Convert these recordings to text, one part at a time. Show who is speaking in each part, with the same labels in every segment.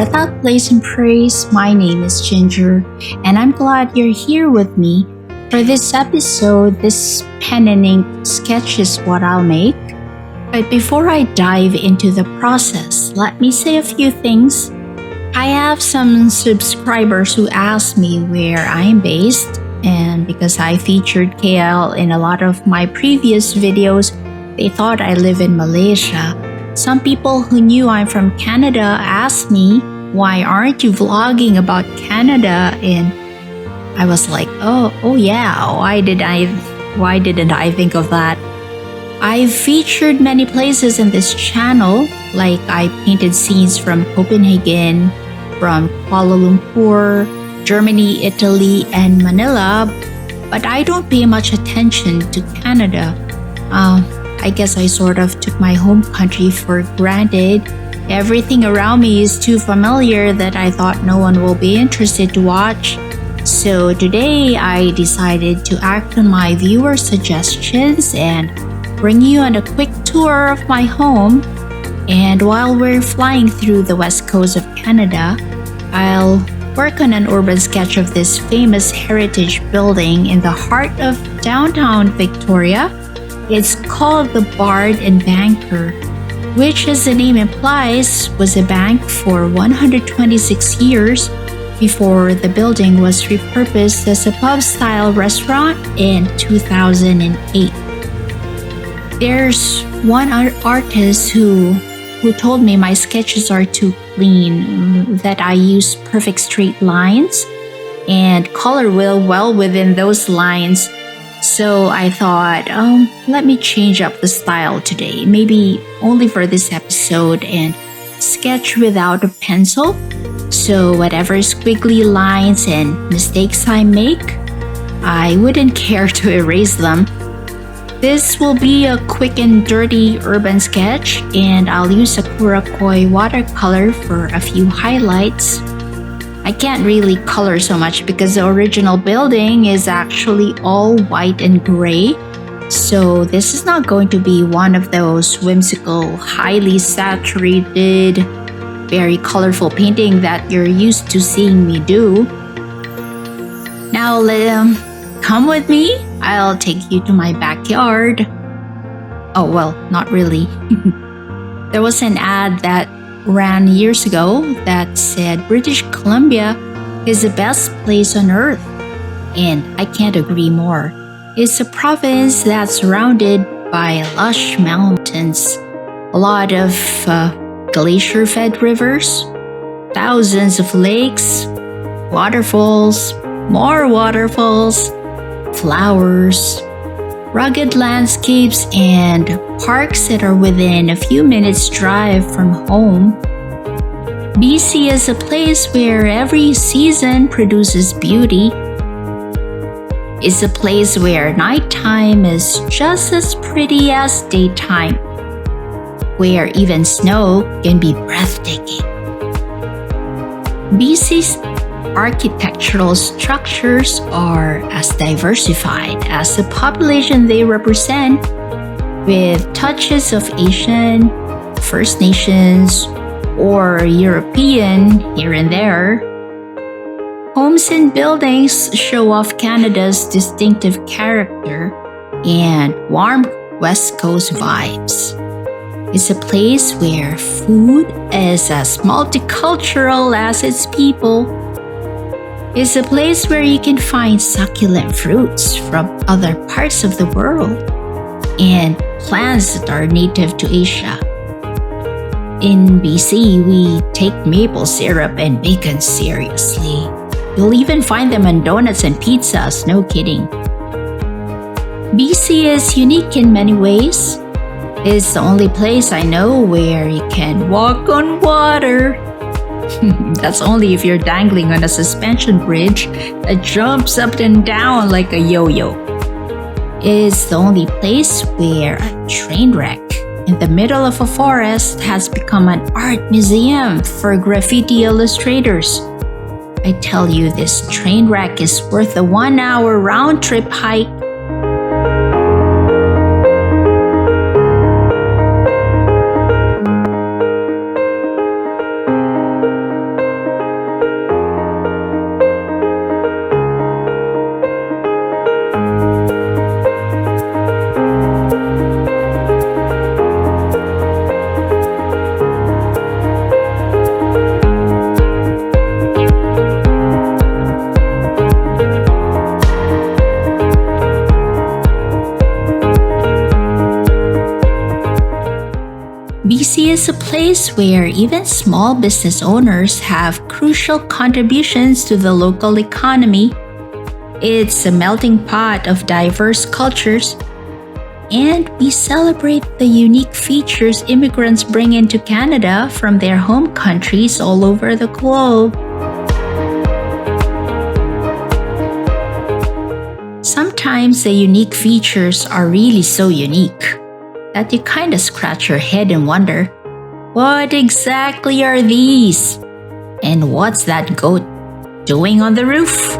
Speaker 1: Without Place and Praise, my name is Ginger, and I'm glad you're here with me. For this episode, this pen and ink sketch is what I'll make. But before I dive into the process, let me say a few things. I have some subscribers who ask me where I am based, and because I featured KL in a lot of my previous videos, they thought I live in Malaysia. Some people who knew I'm from Canada asked me, why aren't you vlogging about Canada? And I was like, oh yeah, why didn't I think of that? I've featured many places in this channel, like I painted scenes from Copenhagen, from Kuala Lumpur, Germany, Italy, and Manila, but I don't pay much attention to Canada. I guess I sort of took my home country for granted. Everything around me is too familiar that I thought no one will be interested to watch. So today I decided to act on my viewer suggestions and bring you on a quick tour of my home. And while we're flying through the west coast of Canada, I'll work on an urban sketch of this famous heritage building in the heart of downtown Victoria. It's called the Bard and Banker, which, as the name implies, was a bank for 126 years before the building was repurposed as a pub-style restaurant in 2008. There's one artist who told me my sketches are too clean, that I use perfect straight lines, and color will well within those lines. So I thought, let me change up the style today, maybe only for this episode, and sketch without a pencil. So whatever squiggly lines and mistakes I make, I wouldn't care to erase them. This will be a quick and dirty urban sketch, and I'll use a Curaçao watercolor for a few highlights. I can't really color so much because the original building is actually all white and gray. So this is not going to be one of those whimsical, highly saturated, very colorful painting that you're used to seeing me do. Now come with me. I'll take you to my backyard. Oh, well, not really. There was an ad that ran years ago that said British Columbia is the best place on earth, and I can't agree more. It's a province that's surrounded by lush mountains, a lot of glacier-fed rivers, thousands of lakes, waterfalls, more waterfalls, flowers, rugged landscapes, and parks that are within a few minutes' drive from home. BC is a place where every season produces beauty. It's a place where nighttime is just as pretty as daytime, where even snow can be breathtaking. BC's architectural structures are as diversified as the population they represent, with touches of Asian, First Nations, or European here and there. Homes and buildings show off Canada's distinctive character and warm West Coast vibes. It's a place where food is as multicultural as its people. It's a place where you can find succulent fruits from other parts of the world and plants that are native to Asia. In BC, we take maple syrup and bacon seriously. You'll even find them on donuts and pizzas, no kidding. BC is unique in many ways. It's the only place I know where you can walk on water. That's only if you're dangling on a suspension bridge that jumps up and down like a yo-yo. It's the only place where a train wreck in the middle of a forest has become an art museum for graffiti illustrators. I tell you, this train wreck is worth a 1-hour round-trip hike. BC is a place where even small business owners have crucial contributions to the local economy. It's a melting pot of diverse cultures, and we celebrate the unique features immigrants bring into Canada from their home countries all over the globe. Sometimes the unique features are really so unique that you kind of scratch your head and wonder, what exactly are these? And what's that goat doing on the roof?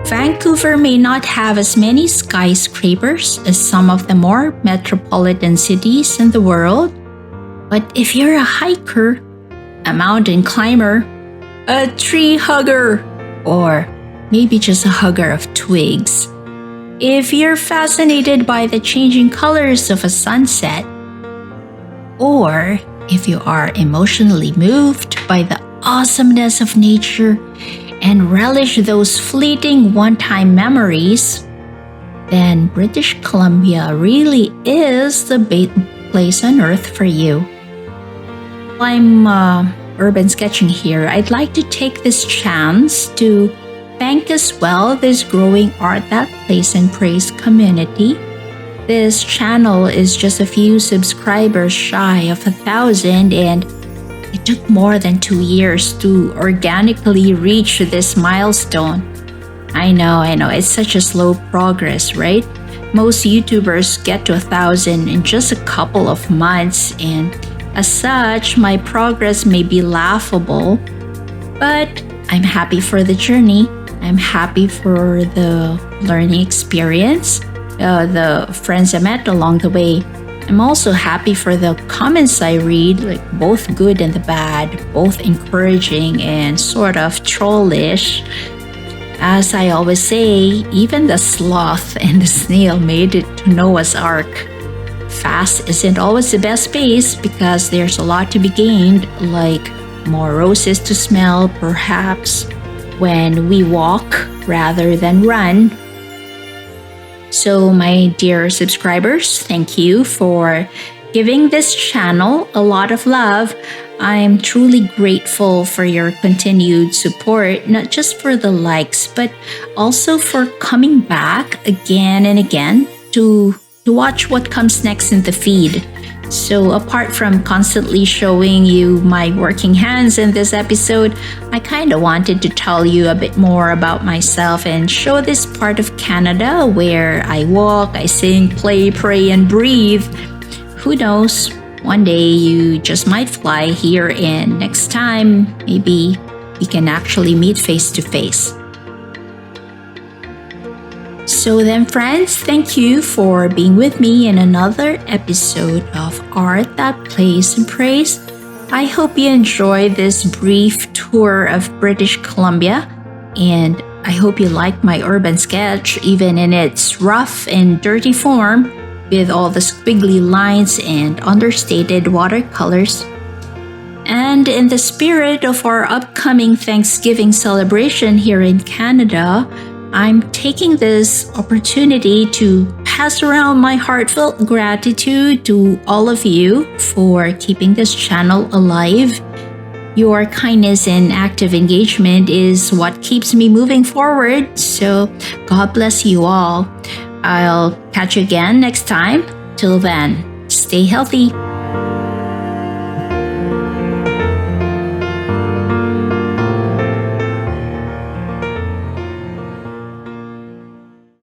Speaker 1: Vancouver may not have as many skyscrapers as some of the more metropolitan cities in the world, but if you're a hiker, a mountain climber, a tree hugger, or maybe just a hugger of twigs, if you're fascinated by the changing colors of a sunset, or if you are emotionally moved by the awesomeness of nature and relish those fleeting one-time memories, then British Columbia really is the place on earth for you. I'm urban sketching here. I'd like to take this chance to thank as well this growing Art That Plays and Prays community. This channel is just a few subscribers shy of 1,000, and it took more than 2 years to organically reach this milestone. I know, it's such a slow progress, right? Most YouTubers get to 1,000 in just a couple of months, and as such, my progress may be laughable, but I'm happy for the journey. I'm happy for the learning experience, the friends I met along the way. I'm also happy for the comments I read, like both good and the bad, both encouraging and sort of trollish. As I always say, even the sloth and the snail made it to Noah's Ark. Fast isn't always the best pace because there's a lot to be gained, like more roses to smell, perhaps, when we walk rather than run. So, my dear subscribers, thank you for giving this channel a lot of love. I'm truly grateful for your continued support, not just for the likes, but also for coming back again and again to watch what comes next in the feed. So apart from constantly showing you my working hands in this episode, I kind of wanted to tell you a bit more about myself and show this part of Canada where I walk, I sing, play, pray, and breathe. Who knows? One day you just might fly here, and next time, maybe we can actually meet face to face. So then, friends, thank you for being with me in another episode of Art That Plays and Prays. I hope you enjoyed this brief tour of British Columbia, and I hope you like my urban sketch, even in its rough and dirty form, with all the squiggly lines and understated watercolors. And in the spirit of our upcoming Thanksgiving celebration here in Canada, I'm taking this opportunity to pass around my heartfelt gratitude to all of you for keeping this channel alive. Your kindness and active engagement is what keeps me moving forward, so God bless you all. I'll catch you again next time. Till then, stay healthy.